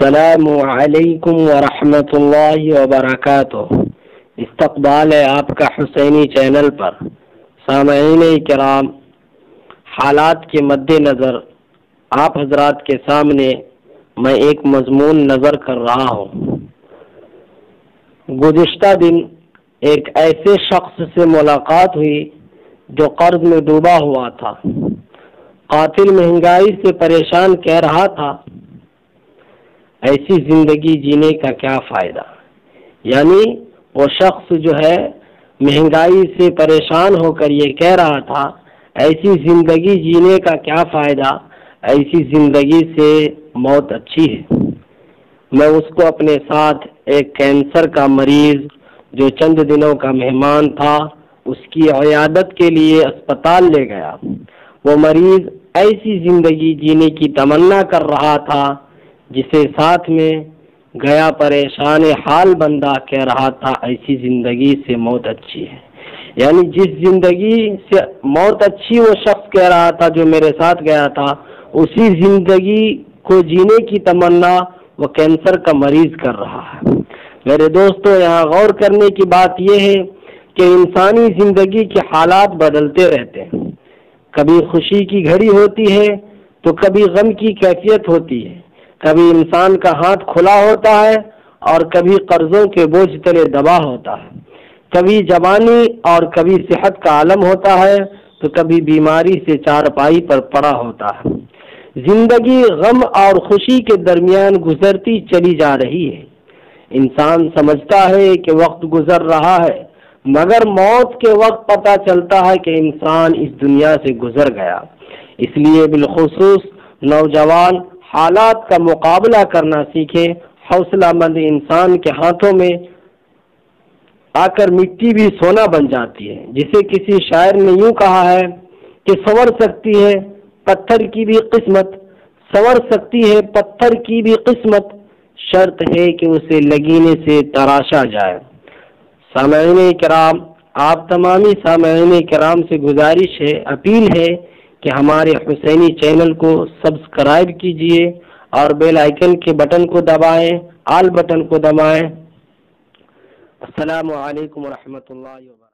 السلام علیکم ورحمۃ اللہ وبرکاتہ۔ استقبال ہے آپ کا حسینی چینل پر۔ سامعین کرام، حالات کے مد نظر آپ حضرات کے سامنے میں ایک مضمون نظر کر رہا ہوں۔ گزشتہ دن ایک ایسے شخص سے ملاقات ہوئی جو قرض میں ڈوبا ہوا تھا۔ قاتل مہنگائی سے پریشان کہہ رہا تھا، ایسی زندگی جینے کا کیا فائدہ؟ یعنی وہ شخص جو ہے مہنگائی سے پریشان ہو کر یہ کہہ رہا تھا، ایسی زندگی جینے کا کیا فائدہ، ایسی زندگی سے موت اچھی ہے۔ میں اس کو اپنے ساتھ ایک کینسر کا مریض جو چند دنوں کا مہمان تھا، اس کی عیادت کے لیے اسپتال لے گیا۔ وہ مریض ایسی زندگی جینے کی تمنا کر رہا تھا جسے ساتھ میں گیا پریشان حال بندہ کہہ رہا تھا، ایسی زندگی سے موت اچھی ہے۔ یعنی جس زندگی سے موت اچھی وہ شخص کہہ رہا تھا جو میرے ساتھ گیا تھا، اسی زندگی کو جینے کی تمنا وہ کینسر کا مریض کر رہا ہے۔ میرے دوستو، یہاں غور کرنے کی بات یہ ہے کہ انسانی زندگی کے حالات بدلتے رہتے ہیں۔ کبھی خوشی کی گھڑی ہوتی ہے تو کبھی غم کی کیفیت ہوتی ہے۔ کبھی انسان کا ہاتھ کھلا ہوتا ہے اور کبھی قرضوں کے بوجھ تلے دبا ہوتا ہے۔ کبھی جوانی اور کبھی صحت کا عالم ہوتا ہے تو کبھی بیماری سے چارپائی پر پڑا ہوتا ہے۔ زندگی غم اور خوشی کے درمیان گزرتی چلی جا رہی ہے۔ انسان سمجھتا ہے کہ وقت گزر رہا ہے، مگر موت کے وقت پتہ چلتا ہے کہ انسان اس دنیا سے گزر گیا۔ اس لیے بالخصوص نوجوان حالات کا مقابلہ کرنا سیکھے۔ حوصلہ مند انسان کے ہاتھوں میں آ کر مٹی بھی سونا بن جاتی ہے۔ جسے کسی شاعر نے یوں کہا ہے کہ سنور سکتی ہے پتھر کی بھی قسمت، سنور سکتی ہے پتھر کی بھی قسمت، شرط ہے کہ اسے لگینے سے تراشا جائے۔ سامعین کرام، آپ تمامی سامعین کرام سے گزارش ہے، اپیل ہے کہ ہمارے حسینی چینل کو سبسکرائب کیجئے اور بیل آئیکن کے بٹن کو دبائیں، آل بٹن کو دبائیں۔ السلام علیکم ورحمۃ اللہ وبرکاتہ۔